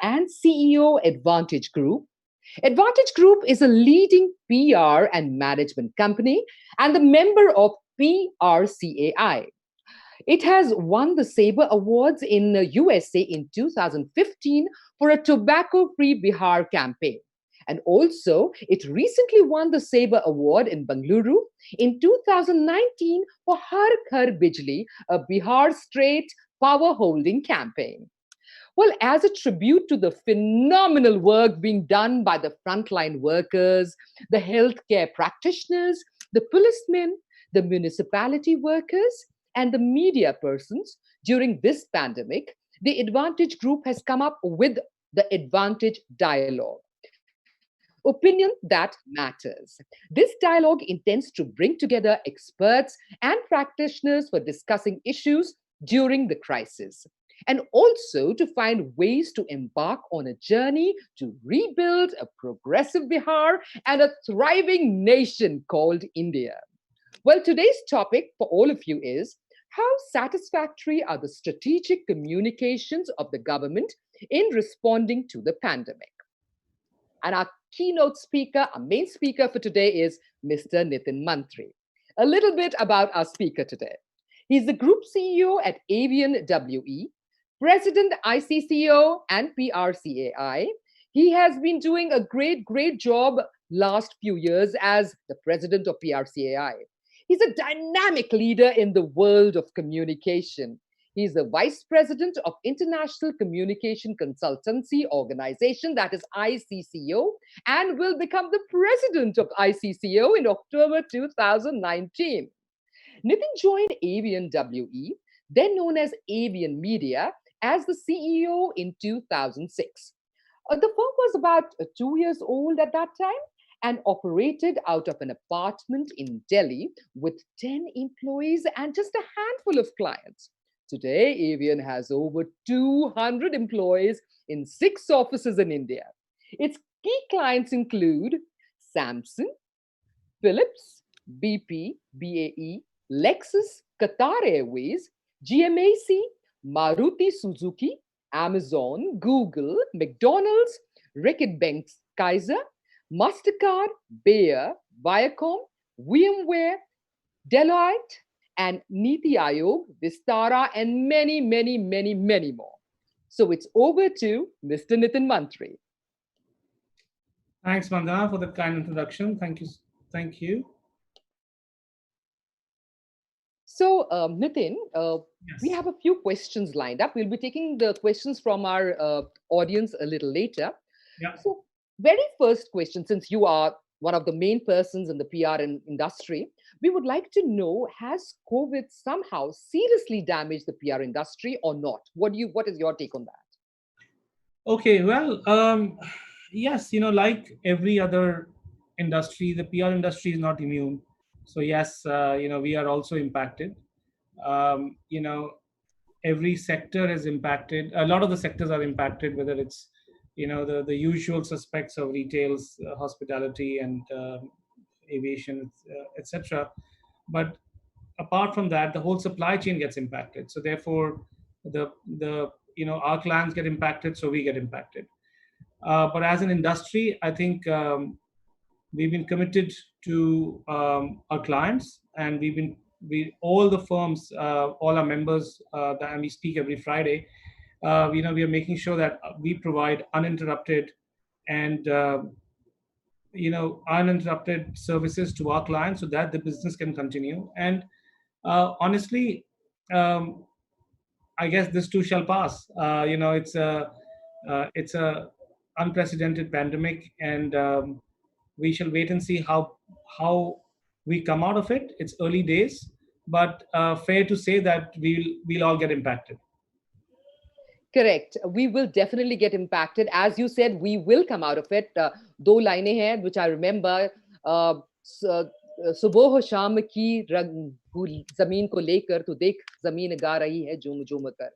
and CEO Advantage Group. Advantage Group is a leading PR and management company and the member of PRCAI. It has won the Sabre Awards in the USA in 2015 for a tobacco-free Bihar campaign. And also, it recently won the Sabre Award in Bengaluru in 2019 for Har Ghar Bijli, a Bihar State power holding campaign. Well, as a tribute to the phenomenal work being done by the frontline workers, the healthcare practitioners, the policemen, the municipality workers, and the media persons during this pandemic, the Advantage Group has come up with the Advantage Dialogue. Opinion that matters. This dialogue intends to bring together experts and practitioners for discussing issues during the crisis and also to find ways to embark on a journey to rebuild a progressive Bihar and a thriving nation called India. Well, today's topic for all of you is how satisfactory are the strategic communications of the government in responding to the pandemic? And our keynote speaker, our main speaker for today is Mr. Nitin Mantri. A little bit about our speaker today. He's the Group CEO at Avian WE, President ICCO and PRCAI. He has been doing a great job last few years as the President of PRCAI. He's a dynamic leader in the world of communication. He's the Vice President of International Communication Consultancy Organization, that is ICCO, and will become the President of ICCO in October 2019. Nitin joined Avian WE, then known as Avian Media, as the CEO in 2006. The firm was about 2 years old at that time and operated out of an apartment in Delhi with 10 employees and just a handful of clients. Today, Avian has over 200 employees in 6 offices in India. Its key clients include Samsung, Philips, BP, BAE, Lexus, Qatar Airways, GMAC, Maruti Suzuki, Amazon, Google, McDonald's, Reckitt Benckiser, Kaiser, MasterCard, Bayer, Viacom, VMware, Deloitte, and Niti Aayog, Vistara, and many more. So it's over to Mr. Nitin Mantri. Thanks, Vandana, for the kind introduction. Thank you. Thank you. So, Nitin, we Yes. have a few questions lined up. We'll be taking the questions from our audience a little later. Yeah. So, very first question, since you are one of the main persons in the PR industry, we would like to know, has COVID somehow seriously damaged the PR industry or not? What is your take on that? Okay. Well, yes. Like every other industry, the PR industry is not immune. So yes, we are also impacted. Um, you know, every sector is impacted. A lot of the sectors are impacted, whether it's the usual suspects of retails, hospitality, and aviation, etc. But apart from that, the whole supply chain gets impacted. So therefore, our clients get impacted, so we get impacted. But as an industry, I think we've been committed to our clients, and we all the firms, all our members, and we speak every Friday. We are making sure that we provide uninterrupted and uninterrupted services to our clients so that the business can continue. And honestly, um, I guess this too shall pass. It's a unprecedented pandemic, and we shall wait and see how we come out of it. It's early days, but fair to say that we'll all get impacted. Correct. We will definitely get impacted. As you said, we will come out of it. दो लाइनें हैं which I remember. सुबह हो शाम की रंग जमीन को लेकर तू देख जमीन गा रही है झूम झूम कर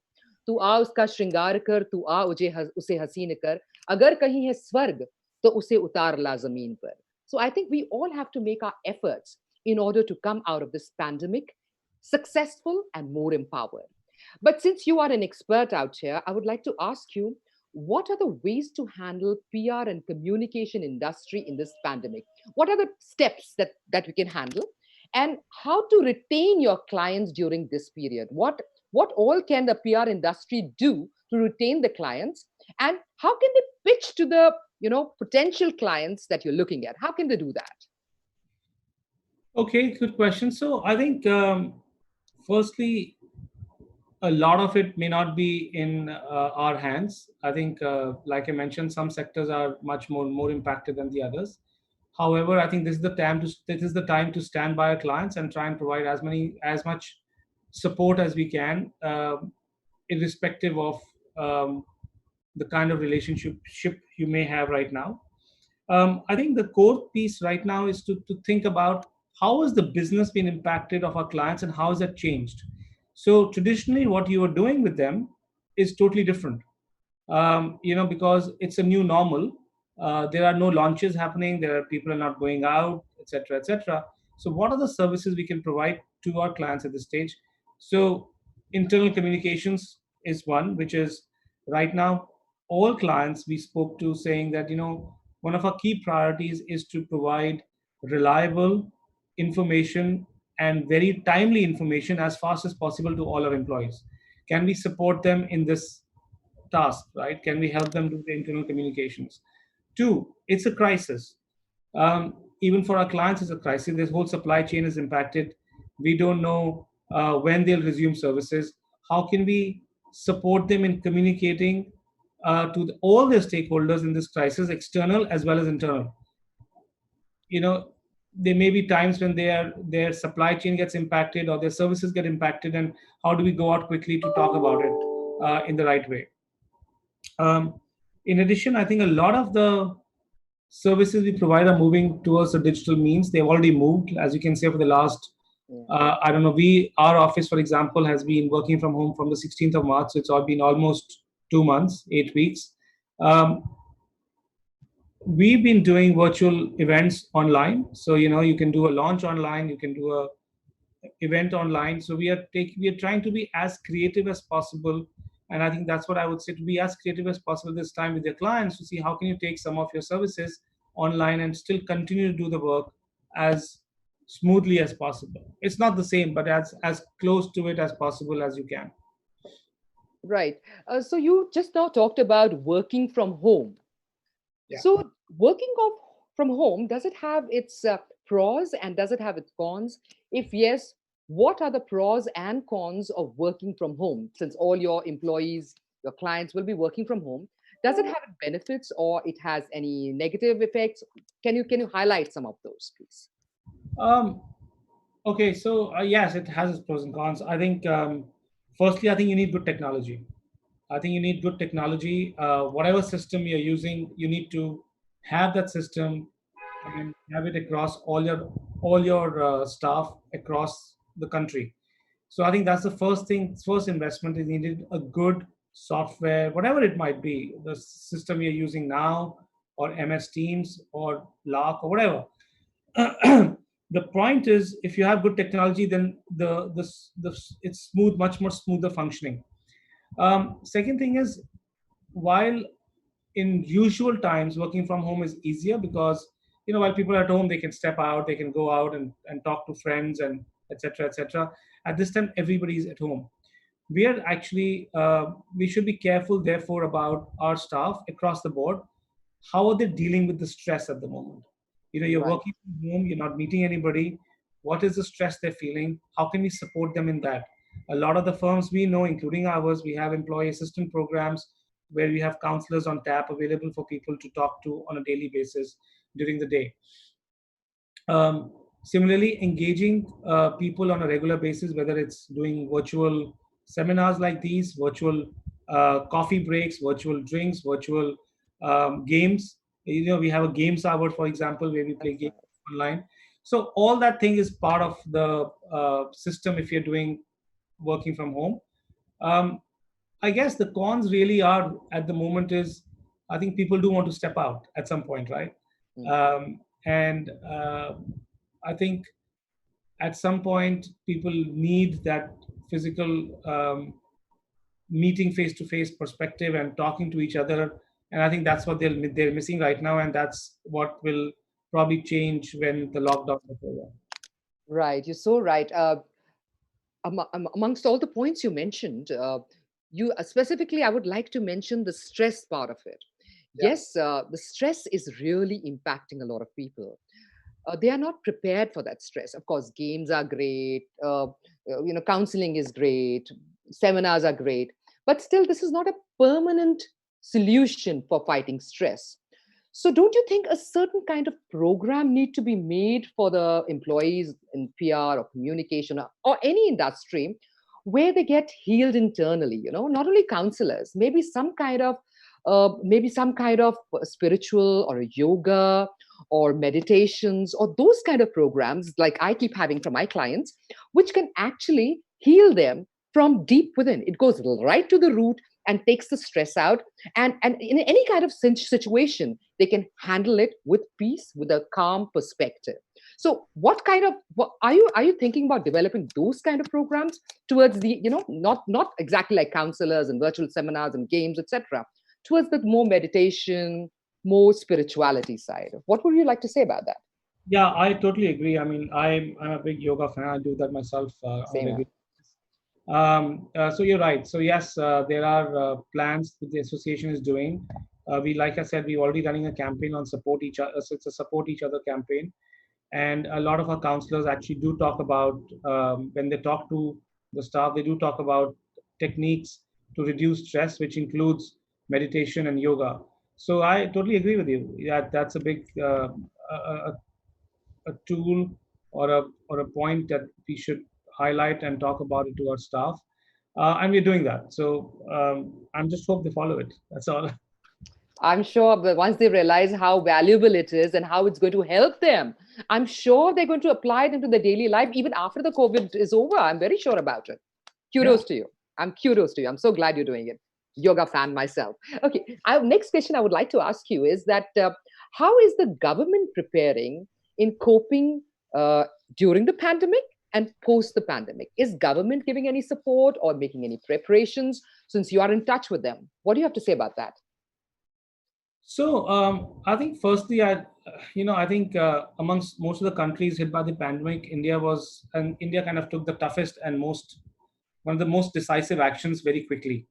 तू आ उसका श्रृंगार कर तू आ उसे हसीन कर अगर कहीं है स्वर्ग तो उसे उतार ला जमीन पर. So I think we all have to make our efforts in order to come out of this pandemic successful and more empowered. But since you are an expert out here, I would like to ask you, what are the ways to handle PR and communication industry in this pandemic? What are the steps that we can handle? And how to retain your clients during this period? What all can the PR industry do to retain the clients? And how can they pitch to the potential clients that you're looking at? How can they do that? Okay, good question. So I think, firstly, a lot of it may not be in our hands. I think, like I mentioned, some sectors are much more impacted than the others. However, I think this is the time to stand by our clients and try and provide as much support as we can, irrespective of um, the kind of relationship you may have right now. I think the core piece right now is to think about how has the business been impacted of our clients and how has that changed. So traditionally, what you were doing with them is totally different, because it's a new normal. There are no launches happening. There are people are not going out, etc., etc. So, what are the services we can provide to our clients at this stage? So, internal communications is one, which is right now all clients we spoke to saying that one of our key priorities is to provide reliable information and very timely information as fast as possible to all our employees. Can we support them in this task, right? Can we help them do the internal communications? Two, it's a crisis. Even for our clients, it's a crisis. This whole supply chain is impacted. We don't know when they'll resume services. How can we support them in communicating to all their stakeholders in this crisis, external as well as internal? You know, there may be times when their supply chain gets impacted or their services get impacted, and how do we go out quickly to talk about it in the right way? Um, in addition, I think a lot of the services we provide are moving towards the digital means. They've already moved, as you can say, for the last, Yeah. I don't know, our office, for example, has been working from home from the 16th of March. So it's all been almost 2 months, 8 weeks. Um, we've been doing virtual events online. So, you can do a launch online, you can do a event online. So we are trying to be as creative as possible, and I think that's what I would say, to be as creative as possible this time with your clients, to see how can you take some of your services online and still continue to do the work as smoothly as possible. It's not the same, but as close to it as possible as you can. Right. So you just now talked about working from home. Yeah. So, working off from home, does it have its pros and does it have its cons? If yes, what are the pros and cons of working from home? Since all your employees, your clients will be working from home, does it have benefits or it has any negative effects? Can you highlight some of those, please? um okay, so yes, it has its pros and cons. I think, firstly, I think you need good technology. I think you need good technology. Whatever system you're using, you need to have that system and have it across all your staff across the country. So I think that's the first thing. First investment is needed, a good software, whatever it might be, the system you're using now, or MS Teams, or Lark, or whatever. The point is, if you have good technology, then it's smooth, much more smoother functioning. Second thing is, while in usual times working from home is easier, because while people are at home, they can step out, they can go out and talk to friends, and etc., etc. At this time, everybody's at home. We should be careful, therefore, about our staff across the board. How are they dealing with the stress at the moment? You're Right. working from home, you're not meeting anybody. What is the stress they're feeling? How can we support them in that? A lot of the firms we know, including ours, we have employee assistant programs where we have counselors on tap available for people to talk to on a daily basis during the day. Similarly, engaging people on a regular basis, whether it's doing virtual seminars like these, virtual coffee breaks, virtual drinks, virtual games. We have a games hour, for example, where we play That's games nice. online. So all that thing is part of the system if you're doing working from home. Um, I guess the cons really are at the moment is, I think people do want to step out at some point, right? Mm. And I think at some point people need that physical meeting face to face perspective and talking to each other. And I think that's what they're missing right now, and that's what will probably change when the lockdown is over. Right, you're so right. Amongst all the points you mentioned, you specifically, I would like to mention the stress part of it. Yeah. Yes, the stress is really impacting a lot of people. They are not prepared for that stress. Of course, games are great, counseling is great, seminars are great, but still, this is not a permanent solution for fighting stress. So, don't you think a certain kind of program need to be made for the employees in PR or communication or any industry where they get healed internally? Not only counselors, maybe some kind of spiritual or a yoga or meditations or those kind of programs like I keep having for my clients, which can actually heal them from deep within. It goes right to the root and takes the stress out. And in any kind of situation, they can handle it with peace, with a calm perspective. So what are you thinking about developing those kind of programs towards the, not exactly like counselors and virtual seminars and games, etc., towards the more meditation, more spirituality side? What would you like to say about that? Yeah, I totally agree. I mean, I'm a big yoga fan. I do that myself on a Same here. regular. So you're right. So yes, there are plans that the association is doing. Like I said, we're already running a campaign on support each other. So it's a support each other campaign, and a lot of our counselors actually do talk about when they talk to the staff, they do talk about techniques to reduce stress, which includes meditation and yoga. So I totally agree with you. Yeah, that's a big a, a tool or a point that we should highlight and talk about it to our staff, and we're doing that. So I'm just hope they follow it. That's all. I'm sure that once they realize how valuable it is and how it's going to help them, I'm sure they're going to apply it into their daily life even after the COVID is over. I'm very sure about it. Yeah. Kudos to you. I'm kudos to you. I'm so glad you're doing it. Yoga fan myself. Okay. Next question I would like to ask you is that how is the government preparing in coping during the pandemic and post the pandemic? Is government giving any support or making any preparations since you are in touch with them? What do you have to say about that? So I think firstly, I think amongst most of the countries hit by the pandemic, India kind of took the toughest and one of the most decisive actions very quickly.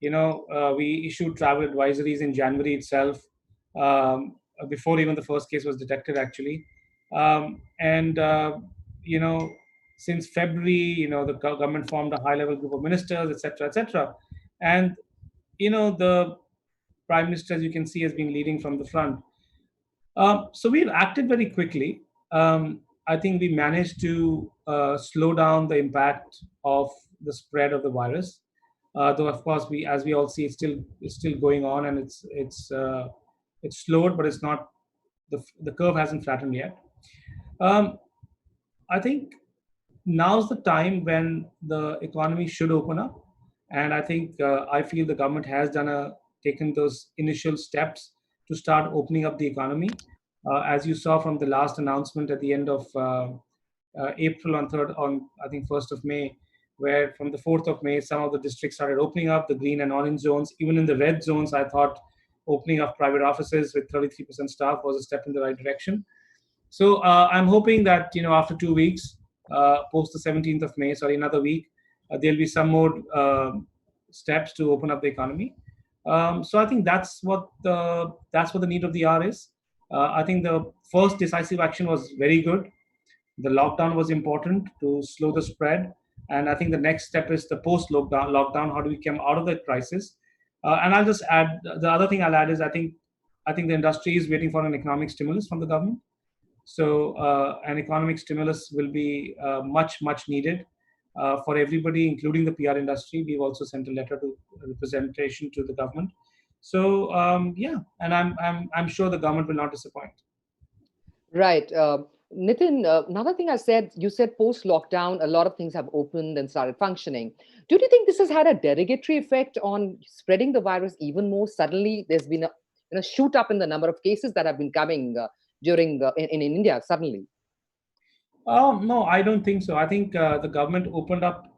We issued travel advisories in January itself, before even the first case was detected, actually. And, you know, since February, the government formed a high level group of ministers, etc., etc. And, the prime minister, as you can see, has been leading from the front. So we've acted very quickly. I think we managed to slow down the impact of the spread of the virus. Though of course, as we all see, it's still going on, and it's slowed, but it's not the curve hasn't flattened yet. Um, I think now's the time when the economy should open up, and I feel the government has taken those initial steps to start opening up the economy. As you saw from the last announcement at the end of April, on I think 1st of May, where from the 4th of May some of the districts started opening up the green and orange zones. Even in the red zones, I thought opening of private offices with 33% staff was a step in the right direction. So I'm hoping that after 2 weeks, post the 17th of May, sorry, another week, there'll be some more steps to open up the economy. So I think that's what the need of the hour is. I think the first decisive action was very good. The lockdown was important to slow the spread, and I think the next step is the post-lockdown. How do we come out of that crisis? And I'll just add, the other thing I'll add is I think the industry is waiting for an economic stimulus from the government. So an economic stimulus will be much needed for everybody, including the PR industry. We've also sent a letter to representation to the government. So yeah, and I'm sure the government will not disappoint. Right. Nitin, another thing you said post lockdown, a lot of things have opened and started functioning. Do you think this has had a derogatory effect on spreading the virus even more? Suddenly, there's been a shoot up in the number of cases that have been coming during in India suddenly. No, I don't think so. I think the government opened up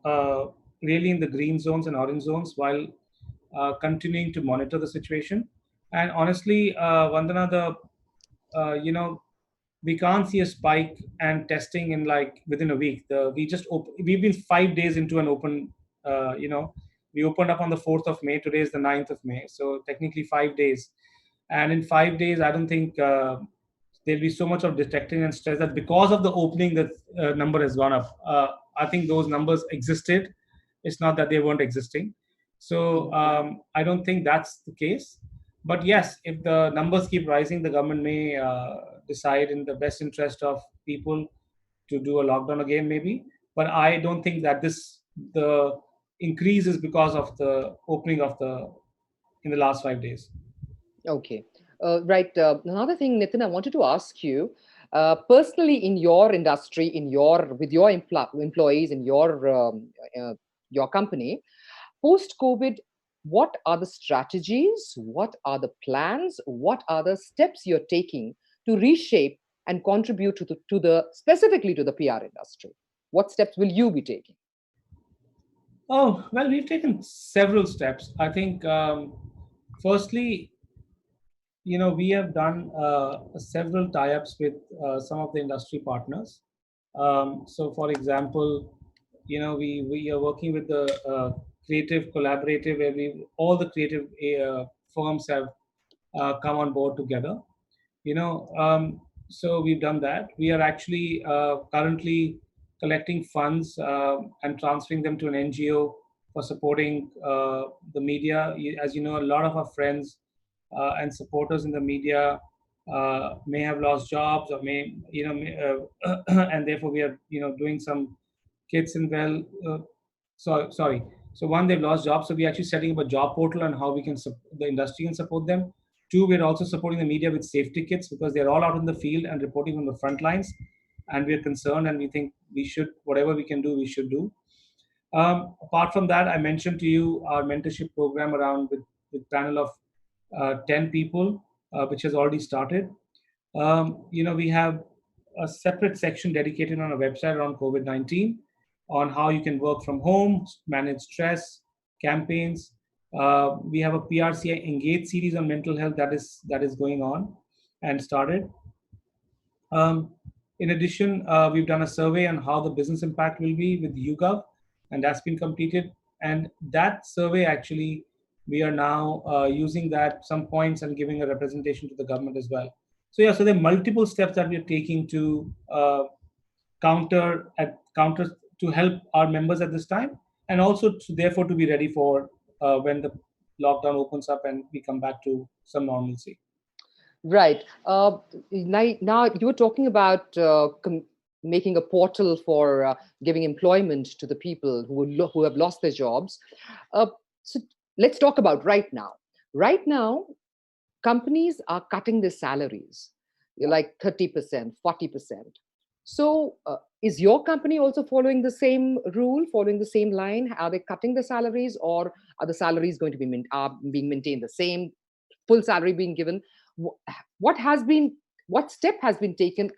really in the green zones and orange zones while continuing to monitor the situation. And honestly, Vandana, we can't see a spike and testing in like within a week. We've been 5 days into an open. We opened up on the 4th of May. Today is the 9th of May, so technically 5 days. And in 5 days, I don't think there'll be so much of detecting and stress that because of the opening, that number has gone up. I think those numbers existed. It's not that they weren't existing. So I don't think that's the case. But yes, if the numbers keep rising, the government may decide in the best interest of people to do a lockdown again, maybe. But I don't think that the increase is because of the opening of the in the last 5 days. Okay. Right. Another thing, Nitin, I wanted to ask you, personally in your industry, in your with your employees in your company, post COVID, what are the strategies? What are the plans? What are the steps you're taking to reshape and contribute to the specifically to the PR industry? What steps will you be taking? Oh, well, we've taken several steps. I think, firstly, we have done several tie-ups with some of the industry partners. So, for example, we are working with the creative collaborative where all the creative firms have come on board together. you know um, so we've done that. We are actually currently collecting funds and transferring them to an NGO for supporting the media. As you know, a lot of our friends and supporters in the media may have lost jobs or and therefore we are doing some kids in well sorry. So one, they've lost jobs, so we're actually setting up a job portal on how we can the industry can support them. Two, we're also supporting the media with safety kits because they're all out in the field and reporting on the front lines, and we're concerned and we think we should, whatever we can do, we should do. Apart from that, I mentioned to you our mentorship program around with panel of 10 people, which has already started. We have a separate section dedicated on our website around COVID-19 on how you can work from home, manage stress, campaigns. We have a PRCI Engage series on mental health that is going on and started. Um, in addition, we've done a survey on how the business impact will be with YouGov, and that's been completed. And that survey actually, we are now using that some points and giving a representation to the government as well. So yeah, so there are multiple steps that we are taking to counter to help our members at this time, and also therefore to be ready for when the lockdown opens up and we come back to some normalcy. Right. Now you were talking about making a portal for giving employment to the people who have lost their jobs. Uh, so let's talk about right now. Right now, companies are cutting their salaries. You're like 30%, 40%. So is your company also following the same rule, following the same line? Are they cutting the salaries, or are the salaries going to be are being maintained the same, full salary being given? What has been, what step has been taken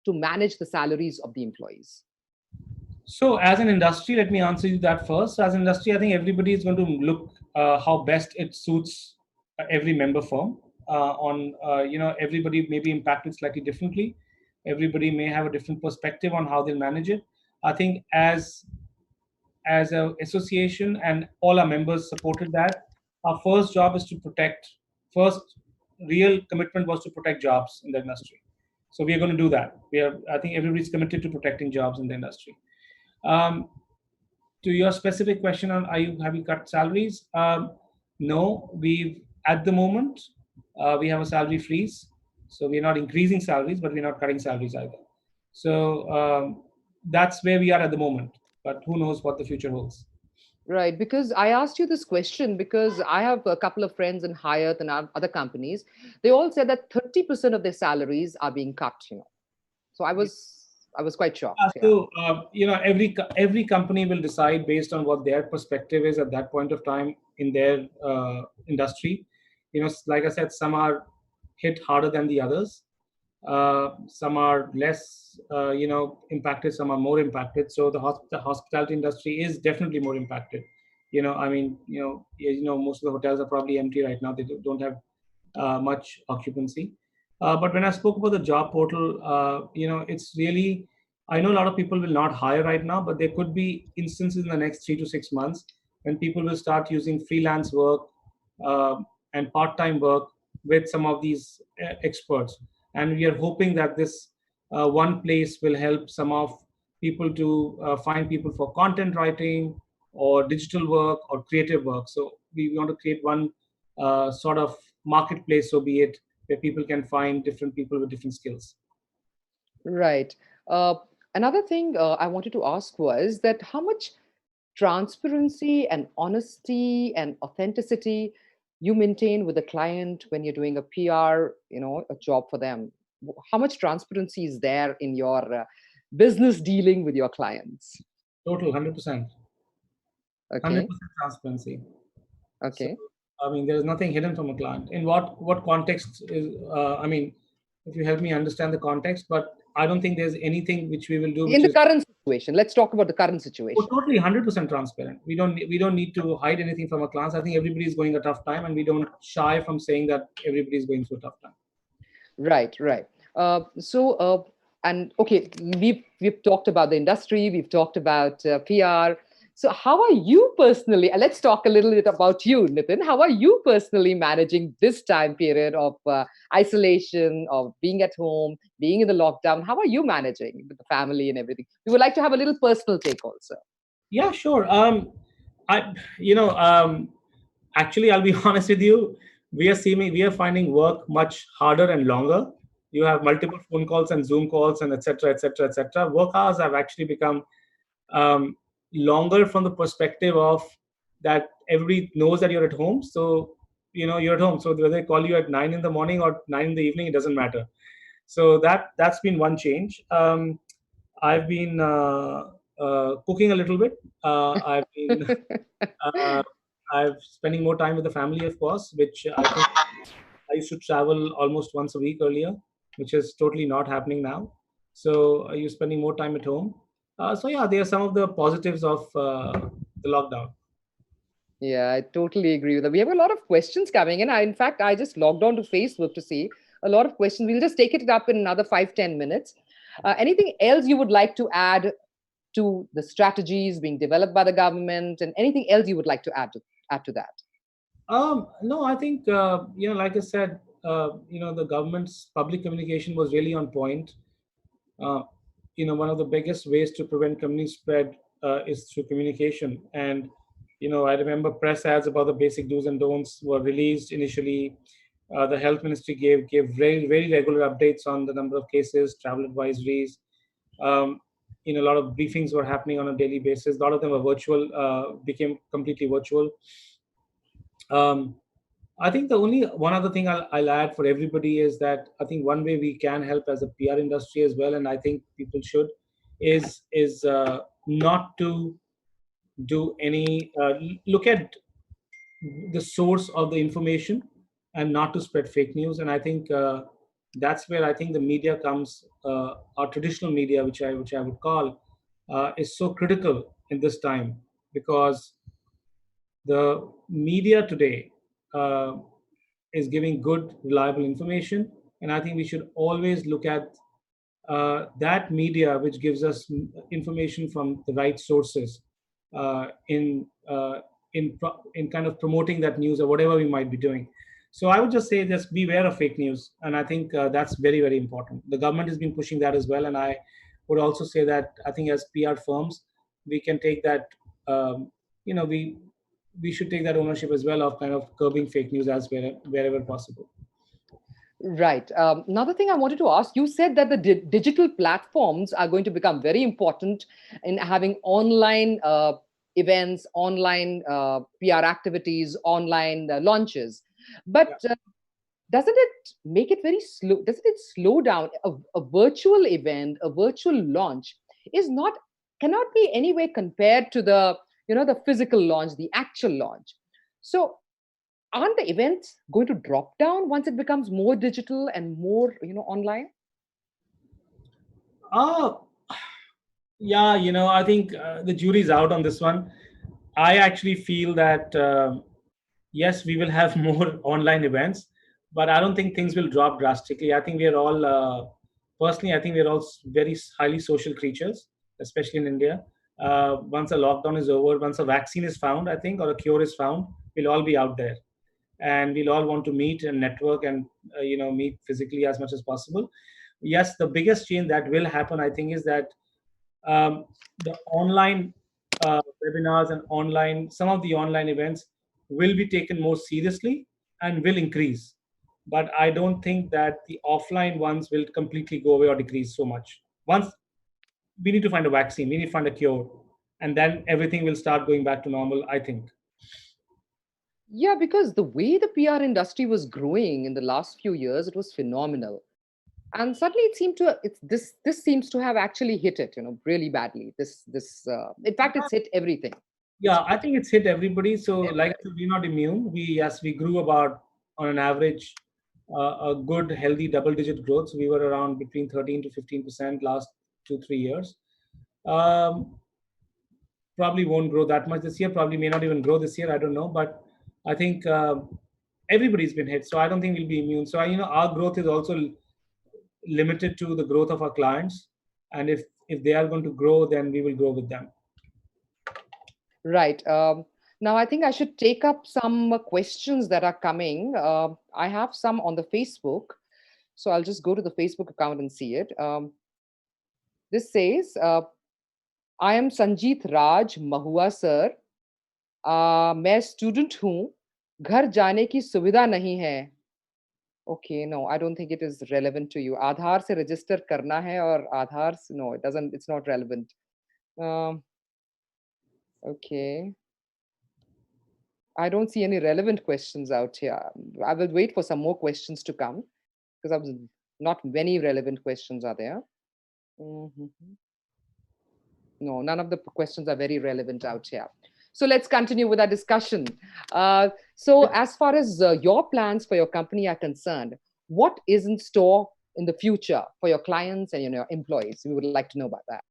to manage the salaries of the employees? So, as an industry, let me answer you that first. As an industry, I think everybody is going to look how best it suits every member firm. Everybody may be impacted slightly differently. Everybody may have a different perspective on how they'll manage it. I think as an association and all our members supported that. Our first job is to protect. First, real commitment was to protect jobs in the industry. So we are going to do that. I think everybody's committed to protecting jobs in the industry. Um, to your specific question on have you cut salaries? No, we've at the moment we have a salary freeze, so we're not increasing salaries, but we're not cutting salaries either. So that's where we are at the moment. But who knows what the future holds? Right, because I asked you this question because I have a couple of friends in Hyatt and other companies. They all said that 30% of their salaries are being cut. So I was quite shocked. Yeah. So every company will decide based on what their perspective is at that point of time in their industry. Like I said, some are hit harder than the others. Some are less, impacted. Some are more impacted. So the hospitality industry is definitely more impacted. I mean, most of the hotels are probably empty right now. They don't have much occupancy. But when I spoke about the job portal, it's really, I know a lot of people will not hire right now, but there could be instances in the next 3 to 6 months when people will start using freelance work uh, and part-time work with some of these experts. And we are hoping that this one place will help some of people to find people for content writing or digital work or creative work. So we want to create one sort of marketplace, so be it, where people can find different people with different skills. Right. Uh, Another thing I wanted to ask was that how much transparency and honesty and authenticity you maintain with the client when you're doing a PR, a job for them. How much transparency is there in your business dealing with your clients? Total 100%, Okay. 100% transparency. So, Okay. I mean, there is nothing hidden from a client. In what context is? I mean, if you help me understand the context, but I don't think there's anything which we will do In which the is current situation, let's talk about the current situation. totally 100% transparent. We don't need to hide anything from our clients. I think everybody is going a tough time, and we don't shy from saying that everybody is going through a tough time. Right, right. And okay, we've talked about the industry, we've talked about PR. So, how are you personally? Let's talk a little bit about you, Nitin. How are you personally managing this time period of isolation, of being at home, being in the lockdown? How are you managing with the family and everything? We would like to have a little personal take also. Yeah, sure. I, you know, actually, I'll be honest with you. We are finding work much harder and longer. You have multiple phone calls and Zoom calls and etc. etc. etc. Work hours have actually become um, longer from the perspective of that everybody knows that you're at home. So you're at home. So whether they call you at 9 in the morning or 9 in the evening, it doesn't matter. So that's been one change. I've been cooking a little bit. I've been uh, I've spending more time with the family, of course, which I think I used to travel almost once a week earlier, which is totally not happening now. So you're spending more time at home. So yeah, there are some of the positives of the lockdown. Yeah, I totally agree with that. We have a lot of questions coming in. In fact, I just logged on to Facebook to see a lot of questions. We'll just take it up in another 5-10 minutes. Anything else you would like to add to the strategies being developed by the government, and anything else you would like to add to that? No, I think like I said, the government's public communication was really on point. Uh, One of the biggest ways to prevent community spread is through communication. And I remember press ads about the basic do's and don'ts were released initially. The health ministry gave very very regular updates on the number of cases, travel advisories. Um, a lot of briefings were happening on a daily basis. A lot of them were virtual, became completely virtual. Um, I think the only one other thing I'll add for everybody is that I think one way we can help as a PR industry as well, and I think people should, is not to do any look at the source of the information and not to spread fake news. And I think that's where I think the media comes, our traditional media, which I would call, is so critical in this time because the media today is giving good, reliable information, and I think we should always look at that media which gives us information from the right sources uh, in uh, in kind of promoting that news or whatever we might be doing. So I would just say just beware of fake news, and I think that's very very important. The government has been pushing that as well, and I would also say that I think as PR firms we can take that. You know, we should take that ownership as well of kind of curbing fake news as wherever possible. Right. Another thing I wanted to ask, you said that the digital platforms are going to become very important in having online events, online PR activities, online launches. Yeah. But doesn't it make it very slow? Doesn't it slow down a virtual event, a virtual launch is not cannot be anyway compared to the physical launch, the actual launch. So aren't the events going to drop down once it becomes more digital and more online? Uh, yeah, I think the jury's out on this one. I actually feel that yes, we will have more online events, but I don't think things will drop drastically. I think we are all, personally, I think we are all very highly social creatures, especially in India. Once a lockdown is over, once a vaccine is found, I think, or a cure is found, we'll all be out there, and we'll all want to meet and network and meet physically as much as possible. Yes, the biggest change that will happen, I think, is that um, the online webinars and online some of the online events will be taken more seriously and will increase, but I don't think that the offline ones will completely go away or decrease so much. Once we need to find a vaccine, we need to find a cure, and then everything will start going back to normal, I think. Yeah, because the way the PR industry was growing in the last few years, it was phenomenal. And suddenly it seemed to it's this seems to have actually hit it, really badly. This in fact, it's hit everything. It's Yeah, I think it's hit everybody. So, like I everybody. said, we're not immune. We grew about on an average a good healthy double digit growth. So we were around between 13 to 15% last 2 3 years. Um, Probably won't grow that much this year. Probably may not even grow this year. I don't know, but I think everybody's been hit. So I don't think we'll be immune. So our growth is also limited to the growth of our clients, and if they are going to grow, then we will grow with them. Right. Now, I think I should take up some questions that are coming. I have some on the Facebook, so I'll just go to the Facebook account and see it. This says, I am Sanjeet Raj Mahua sir. मैं student हूँ. घर जाने की सुविधा नहीं है. Okay, no, I don't think it is relevant to you. आधार से register करना है और आधार no, it doesn't. It's not relevant. Um, okay. I don't see any relevant questions out here. I will wait for some more questions to come because not many relevant questions are there. Mhm. No, none of the questions are very relevant out here. So let's continue with our discussion. So, as far as your plans for your company are concerned, what is in store in the future for your clients and your employees? We would like to know about that.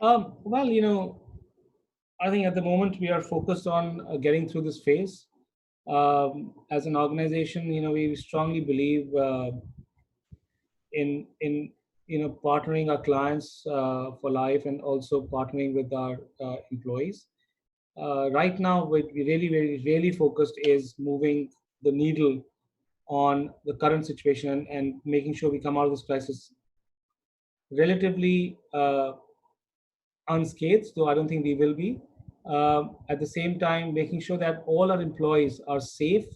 Well, I think at the moment we are focused on getting through this phase. As an organization, we strongly believe in partnering our clients for life and also partnering with our employees. Right now, what we really, really, really focused is moving the needle on the current situation and making sure we come out of this crisis relatively unscathed, though I don't think we will be. At the same time, making sure that all our employees are safe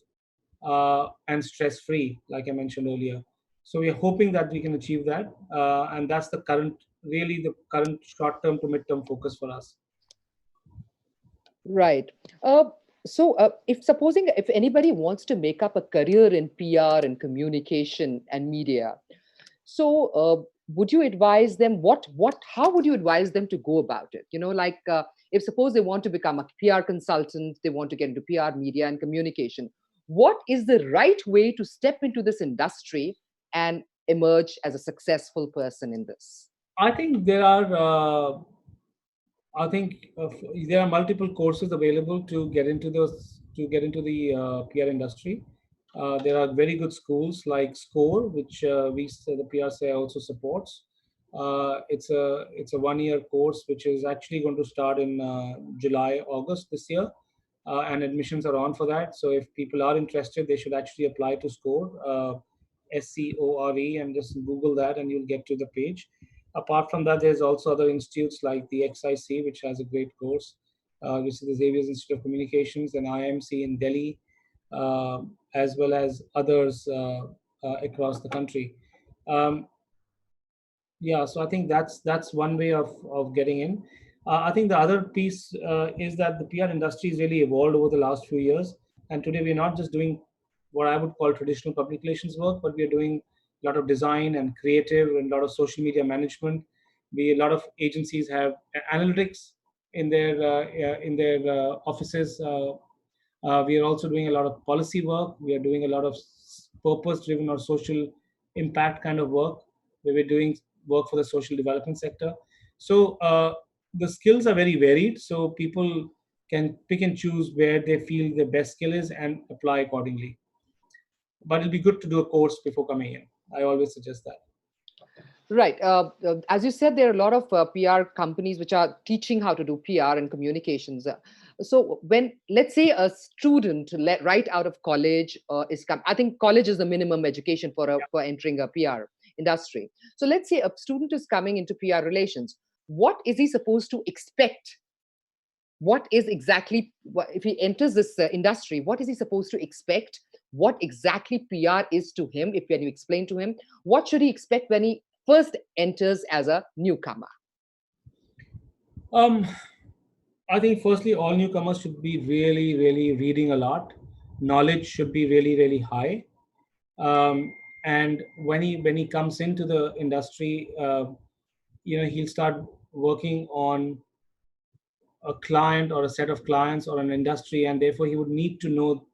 and stress free, like I mentioned earlier. So we are hoping that we can achieve that, and that's really the current short term to mid term focus for us. Right. So, if supposing if anybody wants to make up a career in PR and communication and media, so would you advise them how would you advise them to go about it? Like if suppose they want to become a PR consultant, they want to get into PR, media, and communication. What is the right way to step into this industry and emerge as a successful person in this? I think there are. I think there are multiple courses available to get into the PR industry. There are very good schools like SCORE, which the PRCI also supports. It's a 1 year course which is actually going to start in July August this year, and admissions are on for that. So if people are interested, they should actually apply to SCORE, SCORE, and just Google that, and you'll get to the page. Apart from that, there's also other institutes like the XIC, which has a great course, which is the Xavier's Institute of Communications, and IMC in Delhi, as well as others across the country. Um, yeah, so I think that's one way of getting in. I think the other piece is that the PR industry has really evolved over the last few years, and today we're not just doing what I would call traditional public relations work, but we are doing a lot of design and creative and a lot of social media management. A lot of agencies have analytics in their offices. We are also doing a lot of policy work. We are doing a lot of purpose-driven or social impact kind of work, where we're doing work for the social development sector. So the skills are very varied. So people can pick and choose where they feel their best skill is and apply accordingly. But it'll be good to do a course before coming in. I always suggest that. Right. As you said, there are a lot of PR companies which are teaching how to do PR and communications. So when, let's say, a student right out of college I think college is the minimum education for entering a PR industry. So let's say a student is coming into PR relations. What is he supposed to expect? What is exactly, if he enters this industry, what is he supposed to expect? What exactly PR is to him? If Can you explain to him what should he expect when he first enters as a newcomer? Um, I think firstly, all newcomers should be really, really reading a lot. Knowledge should be really, really high. And when he comes into the industry, he'll start working on a client or a set of clients or an industry, and therefore he would need to know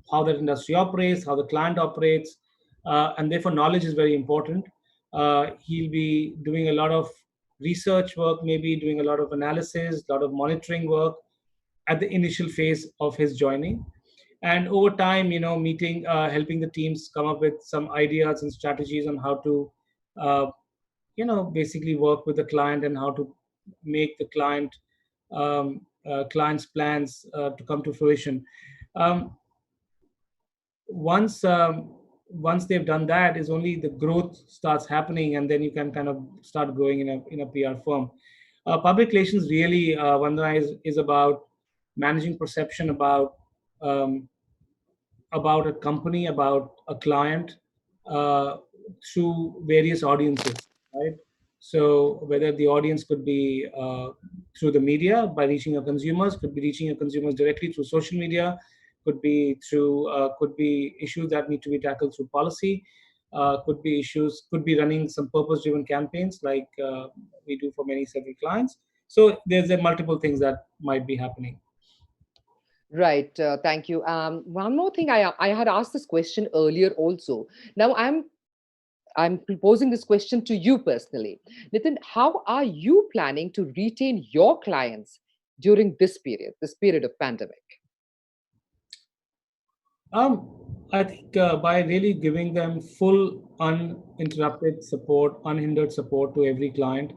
how that industry operates, how the client operates, and therefore knowledge is very important. He'll be doing a lot of research work, maybe doing a lot of analysis, a lot of monitoring work at the initial phase of his joining. And over time, meeting, helping the teams come up with some ideas and strategies on how to, uh, basically work with the client and how to make the client's plans to come to fruition. Um, once they've done that, is only the growth starts happening, and then you can kind of start growing in a PR firm. Public relations really, Vandana, is about managing perception um, about a company, about a client, uh, through various audiences, right? So whether the audience could be through the media by reaching your consumers, could be reaching your consumers directly through social media, could be issues that need to be tackled through policy, could be running some purpose-driven campaigns like we do for many several clients. So there's multiple things that might be happening. Right. Thank you. One more thing, I had asked this question earlier also. Now I'm proposing this question to you personally. Nitin, how are you planning to retain your clients during this period of pandemic? I think by really giving them full, uninterrupted support, unhindered support to every client,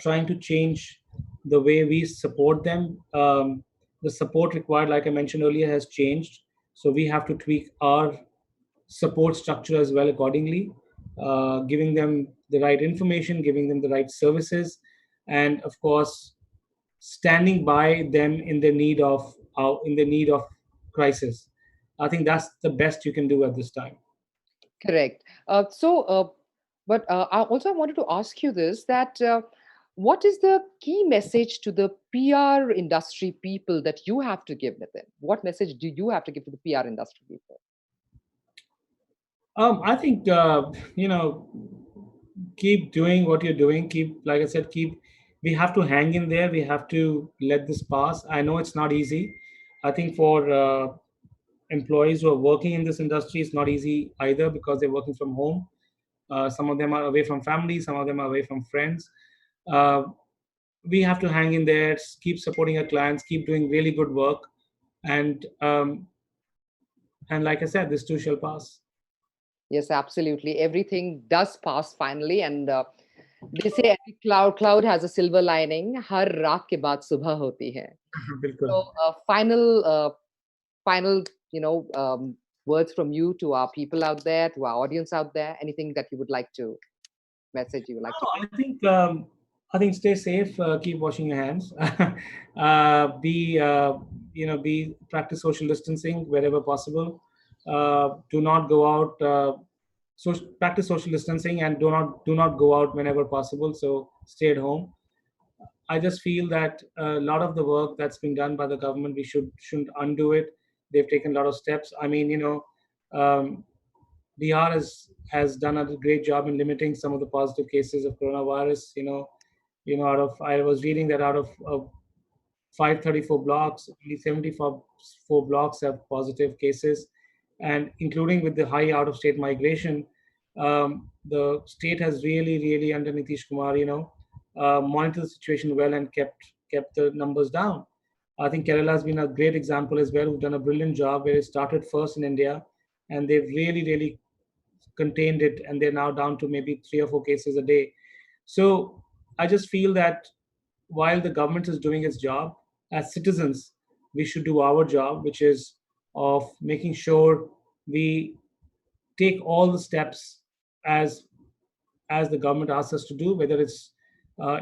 trying to change the way we support them. The support required, like I mentioned earlier, has changed. So we have to tweak our support structure as well accordingly, giving them the right information, giving them the right services, and of course, standing by them in the need of crisis. I think that's the best you can do at this time. Correct. But I wanted to ask you this, that what is the key message to the PR industry people that you have to give, Nitin? What message do you have to give to the PR industry people? I think keep doing what you're doing. Keep, like I said, keep. We have to hang in there. We have to let this pass. I know it's not easy. I think for employees who are working in this industry, it's not easy either because they're working from home. Some of them are away from family. Some of them are away from friends. Uh, we have to hang in there, keep supporting our clients, keep doing really good work, and like I said, this too shall pass. Yes, absolutely. Everything does pass finally, and they say every cloud has a silver lining. हर रात के बाद सुबह होती है. बिल्कुल. So, final, words from you to our people out there, to our audience out there. Anything that you would like to message you would like to No, give? I think stay safe. Keep washing your hands. Be be practice social distancing wherever possible. Do not go out. Practice social distancing and do not go out whenever possible. So stay at home. I just feel that a lot of the work that's been done by the government, we shouldn't undo it. They've taken a lot of steps. I mean, um, Bihar has done a great job in limiting some of the positive cases of coronavirus. Out of I was reading that out of 534 blocks, only 74 blocks have positive cases, and including with the high out-of-state migration, The state has really under Nitish Kumar, monitored the situation well and kept the numbers down. I think Kerala has been a great example as well, who've done a brilliant job where it started first in India, and they've really contained it, and they're now down to maybe 3 or 4 cases a day. So I just feel that while the government is doing its job, as citizens, we should do our job, which is of making sure we take all the steps as as the government asks us to do, whether it's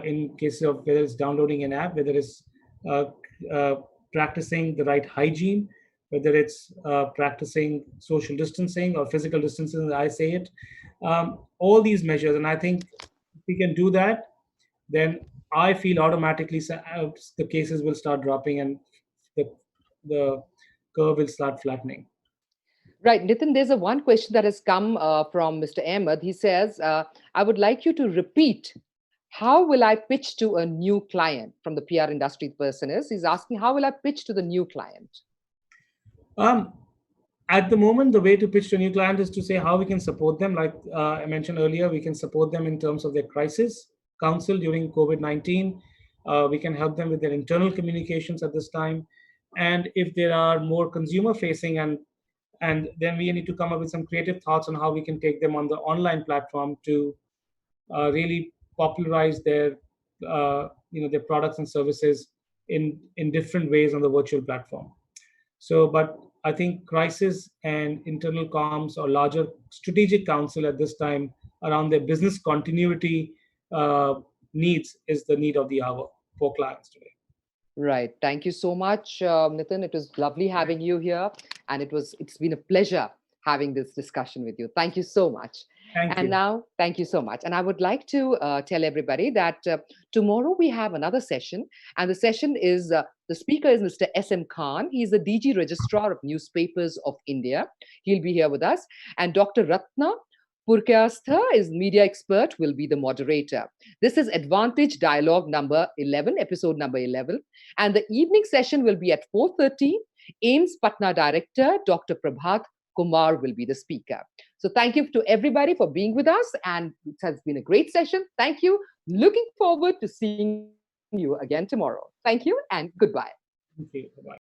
in case of whether it's downloading an app, whether it's uh, uh, practicing the right hygiene, whether it's practicing social distancing or physical distancing, as I say it, all these measures. And I think if we can do that, then I feel automatically the cases will start dropping and the the curve will start flattening. Right, Nitin, there's a one question that has come from Mr. Ahmed. He says, I would like you to repeat, how will I pitch to a new client? From the PR industry person is, he's asking, how will I pitch to the new client? Um, at the moment, the way to pitch to a new client is to say how we can support them. Like I mentioned earlier, we can support them in terms of their crisis counsel during COVID-19. We can help them with their internal communications at this time. And if there are more consumer facing, and then we need to come up with some creative thoughts on how we can take them on the online platform to really popularize their products and services in different ways on the virtual platform. So, but I think crisis and internal comms or larger strategic counsel at this time around their business continuity uh, needs is the need of the hour for clients today. Right. Thank you so much, Nitin. It was lovely having you here, and it's been a pleasure having this discussion with you. Thank you so much. Thank And you. now, thank you so much. And I would like to tell everybody that tomorrow we have another session, and the session is the speaker is Mr. S.M. Khan. He is the DG Registrar of Newspapers of India. He'll be here with us, and Dr. Ratna Purkastha is media expert, will be the moderator. This is Advantage Dialogue number 11, episode number 11. And the evening session will be at 4:30. AIMS Patna Director, Dr. Prabhat Kumar, will be the speaker. So thank you to everybody for being with us. And it has been a great session. Thank you. Looking forward to seeing you again tomorrow. Thank you and goodbye. Thank you. Bye.